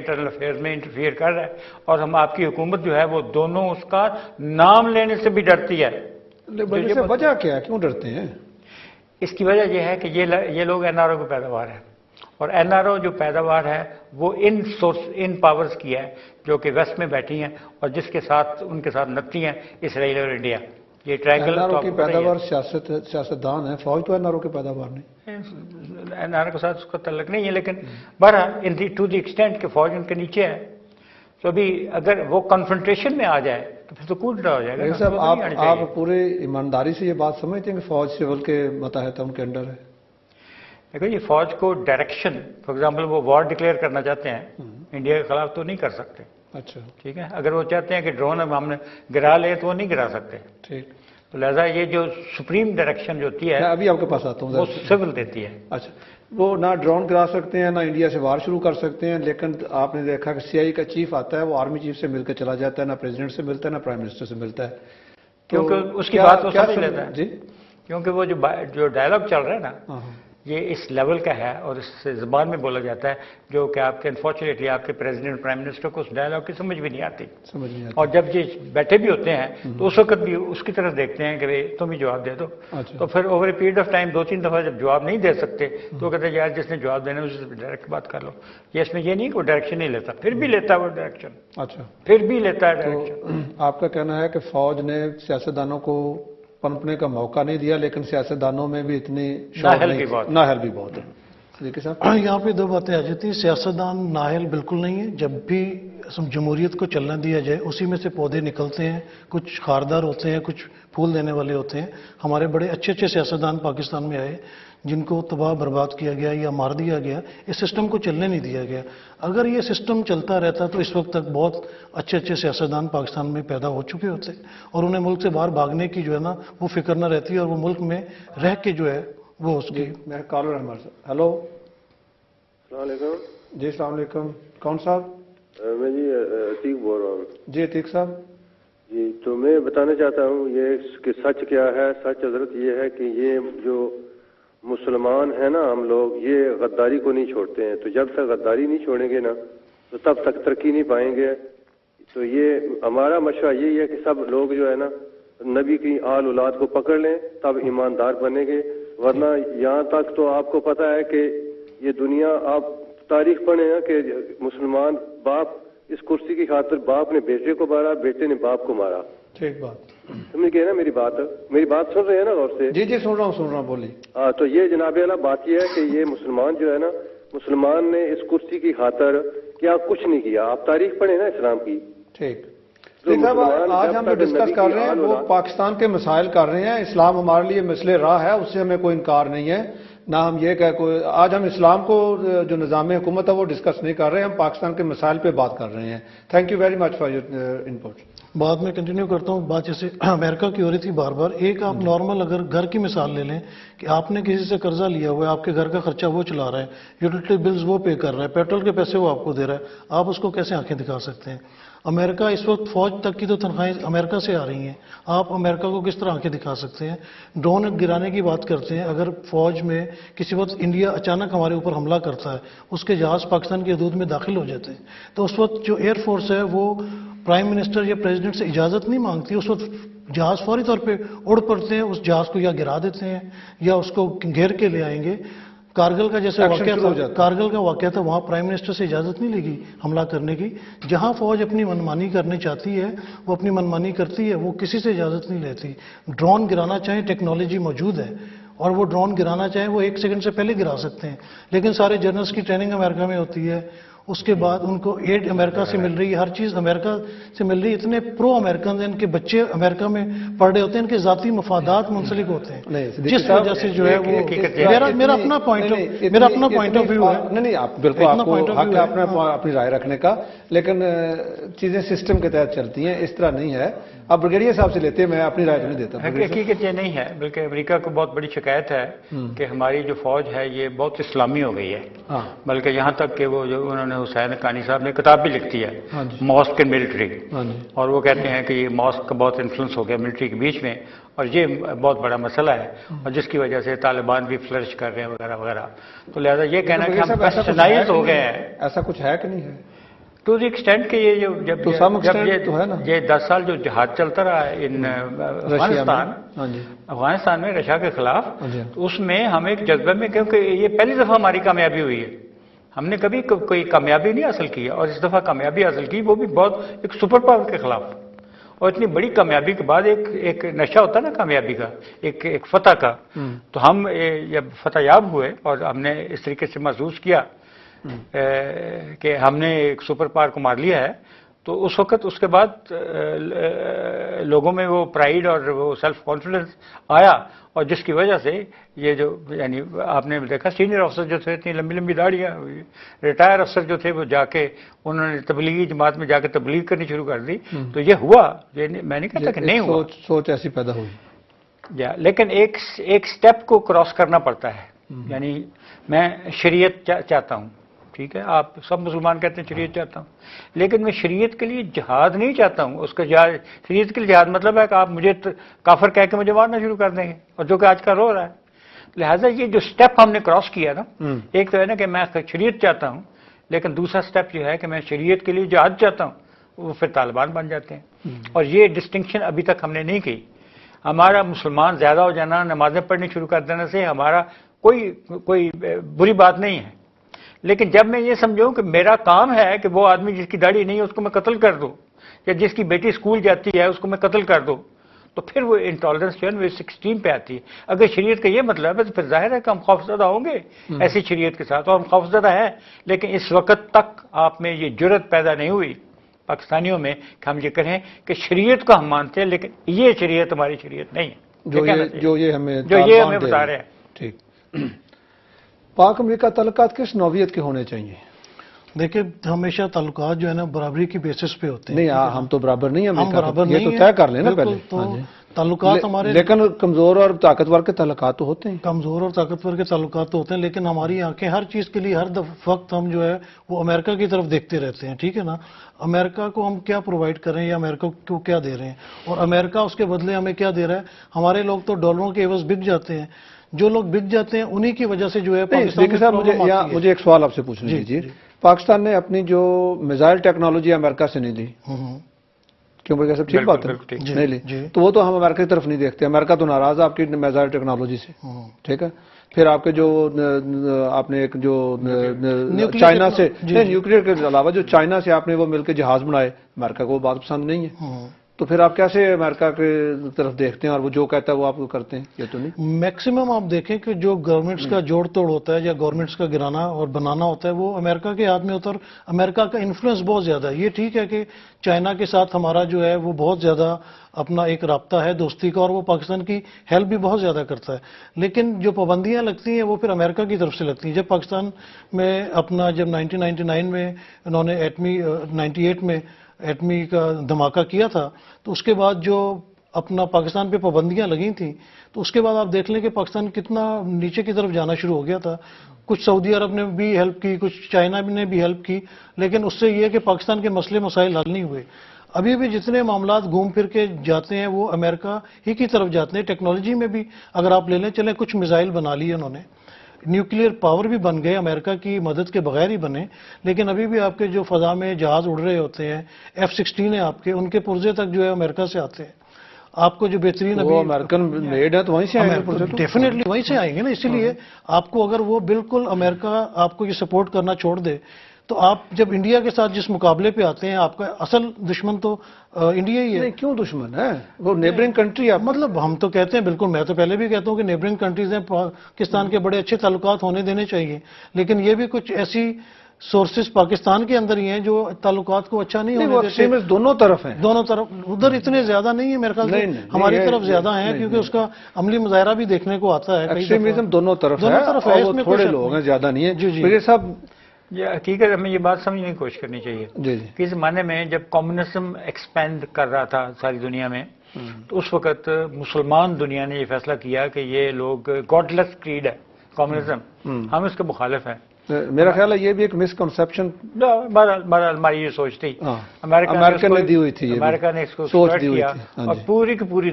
Internal affairs میں interfere کر رہا ہے، اور ہم آپ کی حکومت جو ہے وہ دونوں اس کا نام لینے سے بھی ڈرتی ہے۔ وجہ کیا ہے، کیوں ڈرتے ہیں؟ اس کی وجہ یہ ہے کہ یہ لوگ این آر او کی پیداوار ہیں، اور این آر او جو پیداوار ہے وہ ان پاورز کی ہے جو کہ ویسٹ میں بیٹھی ہیں، اور جس کے ساتھ ان کے ساتھ نپتی ہیں اسرائیل اور انڈیا۔ یہ ٹرائنگل این آر او کی پیداوار سیاستدان ہے، فوج تو این آر او کی پیداوار نہیں، این آر او کے ساتھ اس کا تعلق نہیں ہے، لیکن بہرحال ٹو دی ایکسٹینٹ کہ فوج ان کے نیچے ہے، تو ابھی اگر وہ کنفرنٹریشن میں آ جائے تو پھر تو کود رہا ہو جائے گا۔ صاحب آپ پورے ایمانداری سے یہ بات سمجھتے ہیں کہ فوج سول کے متحد ان کے انڈر ہے؟ دیکھو یہ فوج کو ڈائریکشن، فار ایگزامپل وہ وار ڈکلیئر کرنا چاہتے ہیں انڈیا کے خلاف تو نہیں کر سکتے، اچھا ٹھیک ہے، اگر وہ چاہتے ہیں کہ ڈرون ہم نے گرا لے تو وہ نہیں گرا سکتے، ٹھیک، تو لہذا یہ جو سپریم ڈائریکشن جو ہوتی ہے میں ابھی آپ کے پاس آتا ہوں، وہ سول دیتی ہے۔ اچھا، وہ نہ ڈرون گرا سکتے ہیں نہ انڈیا سے وار شروع کر سکتے ہیں، لیکن آپ نے دیکھا کہ سی آئی کا چیف آتا ہے، وہ آرمی چیف سے مل کے چلا جاتا ہے، نہ پریزیڈنٹ سے ملتا ہے نہ پرائم منسٹر سے ملتا ہے، کیونکہ اس کی بات وہ سمجھ لیتا ہے، جی، کیونکہ وہ جو ڈائلاگ چل رہا ہے نا یہ اس لیول کا ہے اور اس زبان میں بولا جاتا ہے جو کہ آپ کے انفارچونیٹلی آپ کے پریزیڈنٹ پرائم منسٹر کو اس ڈائلاگ کی سمجھ بھی نہیں آتی، اور جب یہ بیٹھے بھی ہوتے ہیں تو اس وقت بھی اس کی طرف دیکھتے ہیں کہ تم ہی جواب دے دو، تو پھر over a period of time 2-3 دفعہ جب جواب نہیں دے سکتے تو کہتے ہیں یار جس نے جواب دینا ہے اس سے ڈائریکٹ بات کر لو۔ یہ اس میں یہ نہیں کہ وہ ڈائریکشن نہیں لیتا، پھر بھی لیتا ہے وہ ڈائریکشن، اچھا پھر بھی لیتا ہے ڈائریکشن۔ آپ کا کہنا ہے کہ فوج نے سیاستدانوں کو پنپنے کا موقع نہیں دیا، لیکن سیاستدانوں میں بھی اتنی نااہل بھی بہت ہے۔ دیکھیے صاحب یہاں پہ 2 باتیں آ جاتی ہیں، سیاستدان نااہل بالکل نہیں ہے، جب بھی جمہوریت کو چلنا دیا جائے اسی میں سے پودے نکلتے ہیں، کچھ خاردار ہوتے ہیں، کچھ پھول دینے والے ہوتے ہیں۔ ہمارے بڑے اچھے اچھے سیاستدان پاکستان میں آئے جن کو تباہ برباد کیا گیا یا مار دیا گیا، اس سسٹم کو چلنے نہیں دیا گیا۔ اگر یہ سسٹم چلتا رہتا تو اس وقت تک بہت اچھے اچھے سیاستدان پاکستان میں پیدا ہو چکے ہوتے، اور انہیں ملک سے باہر بھاگنے کی جو ہے نا وہ فکر نہ رہتی، اور وہ ملک میں رہ کے جو ہے وہ اس کی۔ میں کالر ہمارے ساتھ، ہلو، السلام علیکم جی، السلام علیکم، کون صاحب؟ میں جی عتیق بول رہا ہوں۔ جی عتیق صاحب، جی تو میں بتانا چاہتا ہوں یہ کہ سچ کیا ہے۔ سچ حضرت یہ ہے کہ یہ جو مسلمان ہیں نا ہم لوگ، یہ غداری کو نہیں چھوڑتے ہیں، تو جب تک غداری نہیں چھوڑیں گے نا تو تب تک ترقی نہیں پائیں گے۔ تو یہ ہمارا مشورہ یہی ہے کہ سب لوگ جو ہے نا نبی کی آل اولاد کو پکڑ لیں، تب ایماندار بنیں گے، ورنہ یہاں تک تو آپ کو پتہ ہے کہ یہ دنیا، آپ تاریخ پڑھیں نا کہ مسلمان باپ اس کرسی کی خاطر باپ نے بیٹے کو مارا، بیٹے نے باپ کو مارا۔ ٹھیک بات، سمجھ گئے نا میری بات سن رہے ہیں نا غور سے؟ جی جی، سن رہا ہوں، بولیے۔ ہاں، تو یہ جناب اعلیٰ بات یہ ہے کہ یہ مسلمان جو ہے نا، مسلمان نے اس کرسی کی خاطر کیا کچھ نہیں کیا۔ آپ تاریخ پڑھیں نا اسلام کی۔ ٹھیک صاحب، آج ہم جو ڈسکس کر رہے ہیں وہ پاکستان کے مسائل کر رہے ہیں۔ اسلام ہمارے لیے مثل راہ ہے، اس سے ہمیں کوئی انکار نہیں ہے، نہ ہم یہ کہ آج ہم اسلام کو جو نظام حکومت ہے وہ ڈسکس نہیں کر رہے ہیں، ہم پاکستان کے مسائل پہ بات کر رہے ہیں۔ Thank you very much for your input. بعد میں کنٹینیو کرتا ہوں بات، جیسے امریکہ کی ہو رہی تھی بار بار۔ ایک آپ نارمل اگر گھر کی مثال لے لیں کہ آپ نے کسی سے قرضہ لیا ہوا ہے، آپ کے گھر کا خرچہ وہ چلا رہا ہے، یوٹیلیٹی بلز وہ پے کر رہا ہے، پیٹرول کے پیسے وہ آپ کو دے رہا ہے، آپ اس کو کیسے آنکھیں دکھا سکتے ہیں؟ امریکہ اس وقت فوج تک کی تو تنخواہیں امریکہ سے آ رہی ہیں، آپ امریکہ کو کس طرح آنکھیں دکھا سکتے ہیں؟ ڈرون گرانے کی بات کرتے ہیں، اگر فوج میں کسی وقت انڈیا اچانک ہمارے اوپر حملہ کرتا ہے، اس کے جہاز پاکستان کی حدود میں داخل ہو جاتے ہیں، تو اس وقت جو ایئر فورس ہے وہ پرائم منسٹر یا پریزیڈنٹ سے اجازت نہیں مانگتی، اس وقت جہاز فوری طور پہ اڑ پڑتے ہیں، اس جہاز کو یا گرا دیتے ہیں یا اس کو گھیر کے لے آئیں گے۔ کارگل کا جیسے کارگل کا واقعہ تھا، وہاں پرائم منسٹر سے اجازت نہیں لگی حملہ کرنے کی۔ جہاں فوج اپنی منمانی کرنی چاہتی ہے وہ اپنی منمانی کرتی ہے، وہ کسی سے اجازت نہیں لیتی۔ ڈرون گرانا چاہیں ٹیکنالوجی موجود ہے، اور وہ ڈرون گرانا چاہیں وہ 1 سیکنڈ سے پہلے گرا سکتے ہیں، لیکن سارے جنرلز کی ٹریننگ امریکہ میں ہوتی ہے، اس کے بعد ان کو ایڈ امریکہ سے مل رہی ہے، ہر چیز امریکہ سے مل رہی ہے۔ اتنے پرو امریکن ہیں، ان کے بچے امریکہ میں پڑھ رہے ہوتے ہیں، ان کے ذاتی مفادات منسلک ہوتے ہیں، جس وجہ سے جو ہے وہ میرا اپنا پوائنٹ آف ویو ہے۔ نہیں، آپ بالکل آپ کو حق ہے اپنی رائے رکھنے کا، لیکن چیزیں سسٹم کے تحت چلتی ہیں، اس طرح نہیں ہے۔ اب بریگیڈیئر صاحب سے لیتے ہیں، میں اپنی رائے نہیں دیتا۔ حقیقت یہ نہیں ہے، بلکہ امریکہ کو بہت بڑی شکایت ہے کہ ہماری جو فوج ہے یہ بہت اسلامی ہو گئی ہے، بلکہ یہاں تک کہ وہ جو انہوں نے حسین حقانی صاحب نے کتاب بھی لکھتی ہے ماسک اینڈ ملٹری، اور وہ کہتے ہیں کہ یہ ماسک کا بہت انفلوئنس ہو گیا ملٹری کے بیچ میں، اور یہ بہت بڑا مسئلہ ہے، اور جس کی وجہ سے طالبان بھی فلرش کر رہے ہیں وغیرہ وغیرہ۔ تو لہذا یہ کہنا کہ ہم ویسٹرنائز ہو گئے ہیں، ایسا کچھ ہے کہ نہیں ہے؟ ٹو دی ایکسٹینٹ کہ یہ جو جب To some extent تو ہے نا۔ یہ 10 سال جو جہاد چلتا رہا ہے ان افغانستان، ہاں جی افغانستان میں رشیا کے خلاف، ہاں جی تو اس میں ہم ایک جذبے میں، کیونکہ یہ پہلی دفعہ ہماری کامیابی ہوئی ہے، ہم نے کبھی کوئی کامیابی نہیں حاصل کی، اور اس دفعہ کامیابی حاصل کی، وہ بھی بہت ایک سپر پاور کے خلاف، اور اتنی بڑی کامیابی کے بعد ایک نشہ ہوتا ہے نا کامیابی کا، ایک فتح کا، تو ہم جب فتح یاب ہوئے اور ہم نے اس طریقے سے محسوس کیا کہ ہم نے ایک سپر پاور کو مار لیا ہے، تو اس وقت اس کے بعد لوگوں میں وہ پرائیڈ اور وہ سیلف کانفیڈنس آیا، اور جس کی وجہ سے یہ جو یعنی آپ نے دیکھا سینئر افسر جو تھے اتنی لمبی لمبی داڑیاں، ریٹائر افسر جو تھے وہ جا کے انہوں نے تبلیغی جماعت میں جا کے تبلیغ کرنی شروع کر دی، تو یہ ہوا، میں نہیں کہتا کہ نہیں ہوا، سوچ ایسی پیدا ہوئی، لیکن ایک سٹیپ کو کراس کرنا پڑتا ہے، یعنی میں شریعت چاہتا ہوں، ٹھیک ہے، آپ سب مسلمان کہتے ہیں شریعت چاہتا ہوں، لیکن میں شریعت کے لیے جہاد نہیں چاہتا ہوں، اس کا شریعت کے لیے جہاد مطلب ہے کہ آپ مجھے کافر کہہ کے مجھے مارنا شروع کر دیں گے، اور جو کہ آج کل ہو رہا ہے، لہٰذا یہ جو سٹیپ ہم نے کراس کیا نا، ایک تو ہے نا کہ میں شریعت چاہتا ہوں، لیکن دوسرا سٹیپ یہ ہے کہ میں شریعت کے لیے جہاد چاہتا ہوں، وہ پھر طالبان بن جاتے ہیں، اور یہ ڈسٹنکشن ابھی تک ہم نے نہیں کی۔ ہمارا مسلمان زیادہ ہو جانا، نمازیں پڑھنی شروع کر دینے سے ہمارا کوئی بری بات نہیں ہے، لیکن جب میں یہ سمجھوں کہ میرا کام ہے کہ وہ آدمی جس کی داڑھی نہیں ہے اس کو میں قتل کر دوں، یا جس کی بیٹی اسکول جاتی ہے اس کو میں قتل کر دوں، تو پھر وہ انٹالرنس جو ہے وہ 16 پہ آتی ہے۔ اگر شریعت کا یہ مطلب ہے تو پھر ظاہر ہے کہ ہم خوفزدہ ہوں گے ایسی شریعت کے ساتھ، اور ہم خوفزدہ ہیں، لیکن اس وقت تک آپ میں یہ جرت پیدا نہیں ہوئی پاکستانیوں میں کہ ہم یہ کہیں کہ شریعت کو ہم مانتے ہیں، لیکن یہ شریعت ہماری شریعت نہیں ہے، جو یہ ہمیں بتا رہے ہیں۔ ٹھیک، پاک امریکہ تعلقات کس نوعیت کے ہونے چاہیے؟ دیکھیں ہمیشہ تعلقات جو ہے نا برابری کی بیسس پہ ہوتے ہیں، نہیں ہم تو برابر نہیں ہیں، ہم برابر یہ نہیں تو طے کر لیں نا بالکل، پہلے، تو تعلقات ہمارے، لیکن کمزور اور طاقتور کے تعلقات تو ہوتے ہیں، کمزور اور طاقتور کے تعلقات تو ہوتے ہیں، لیکن ہماری آنکھیں ہر چیز کے لیے ہر وقت ہم جو ہے وہ امریکہ کی طرف دیکھتے رہتے ہیں، ٹھیک ہے نا، امریکہ کو ہم کیا پرووائڈ کر رہے ہیں یا امریکہ کو کیا دے رہے ہیں، اور امریکہ اس کے بدلے ہمیں کیا دے رہا ہے۔ ہمارے لوگ تو ڈالروں کے عوض بک جاتے ہیں، جو لوگ بک جاتے ہیں انہی کی وجہ سے جو ہے پاکستان میں مجھے ایک سوال آپ سے پوچھنا دیجیے، پاکستان نے اپنی جو میزائل ٹیکنالوجی امریکہ سے نہیں لی، کیوں بھائی سب ٹھیک بات ہے، نہیں لی، تو وہ تو ہم امریکہ کی طرف نہیں دیکھتے، امریکہ تو ناراض ہے آپ کی میزائل ٹیکنالوجی سے، ٹھیک ہے، پھر آپ کے جو آپ نے ایک جو چائنا سے نیوکلیئر کے علاوہ جو چائنا سے آپ نے وہ مل کے جہاز بنائے، امریکہ کو وہ بات پسند نہیں ہے، تو پھر آپ کیسے امریکہ کی طرف دیکھتے ہیں اور وہ جو کہتا ہے وہ آپ کو کرتے ہیں؟ یہ تو نہیں، میکسیمم آپ دیکھیں کہ جو گورنمنٹس کا جوڑ توڑ ہوتا ہے یا گورنمنٹس کا گرانا اور بنانا ہوتا ہے وہ امریکہ کے ہاتھ میں ہوتا ہے، اور امریکہ کا انفلوئنس بہت زیادہ ہے۔ یہ ٹھیک ہے کہ چائنا کے ساتھ ہمارا جو ہے وہ بہت زیادہ اپنا ایک رابطہ ہے دوستی کا، اور وہ پاکستان کی ہیلپ بھی بہت زیادہ کرتا ہے، لیکن جو پابندیاں لگتی ہیں وہ پھر امریکہ کی طرف سے لگتی ہیں۔ جب پاکستان میں اپنا جب 1999 میں انہوں نے 98 میں ایٹمی کا دھماکہ کیا تھا، تو اس کے بعد جو اپنا پاکستان پہ پابندیاں لگی تھیں، تو اس کے بعد آپ دیکھ لیں کہ پاکستان کتنا نیچے کی طرف جانا شروع ہو گیا تھا۔ کچھ سعودی عرب نے بھی ہیلپ کی، کچھ چائنا نے بھی ہیلپ کی، لیکن اس سے یہ ہے کہ پاکستان کے مسائل حل نہیں ہوئے۔ ابھی بھی جتنے معاملات گھوم پھر کے جاتے ہیں وہ امریکہ ہی کی طرف جاتے ہیں۔ ٹیکنالوجی میں بھی اگر آپ لے لیں، چلیں کچھ میزائل بنا لیے انہوں نے، نیوکلیئر پاور بھی بن گئے، امریکہ کی مدد کے بغیر ہی بنے، لیکن ابھی بھی آپ کے جو فضا میں جہاز اڑ رہے ہوتے ہیں، F-16 ہیں آپ کے، ان کے پرزے تک جو ہے امریکہ سے آتے ہیں۔ آپ کو جو بہترین ابھی امریکن میڈ ہے تو وہیں سے آئیں گے، ڈیفینیٹلی وہیں سے آئیں گے نا، اسی لیے آپ کو اگر وہ بالکل امریکہ آپ کو یہ سپورٹ کرنا چھوڑ دے، تو آپ جب انڈیا کے ساتھ جس مقابلے پہ آتے ہیں، آپ کا اصل دشمن تو انڈیا ہی ہے۔ کیوں دشمن ہے؟ وہ نیبرنگ کنٹری ہے، مطلب ہم تو کہتے ہیں بالکل، میں تو پہلے بھی کہتا ہوں کہ نیبرنگ کنٹریز ہیں، پاکستان کے بڑے اچھے تعلقات ہونے دینے چاہیے، لیکن یہ بھی کچھ ایسی سورسز پاکستان کے اندر ہی ہیں جو تعلقات کو اچھا نہیں ہونے دیتے۔ دونوں طرف ہیں، دونوں طرف، ادھر اتنے زیادہ نہیں ہے میرے خیال سے، ہماری طرف زیادہ ہیں، کیونکہ اس کا عملی مظاہرہ بھی دیکھنے کو آتا ہے۔ ایکسٹریمزم دونوں طرف ہے، اس میں تھوڑے لوگ ہیں، زیادہ نہیں ہے۔ جی صاحب یہ حقیقت ہمیں یہ بات سمجھنے کی کوشش کرنی چاہیے کہ اس زمانے میں جب کمیونزم ایکسپینڈ کر رہا تھا ساری دنیا میں، تو اس وقت مسلمان دنیا نے یہ فیصلہ کیا کہ یہ لوگ گاڈ لیس کریڈ ہے کمیونزم، ہم اس کے مخالف ہیں۔ میرا خیال ہے یہ بھی ایک مسکنسیپشن، بہرحال ہماری یہ سوچ تھی، امریکہ نے دی ہوئی تھی، امریکہ نے اس کو سوچ دی ہوئی کیا، تھی، اور پوری کی پوری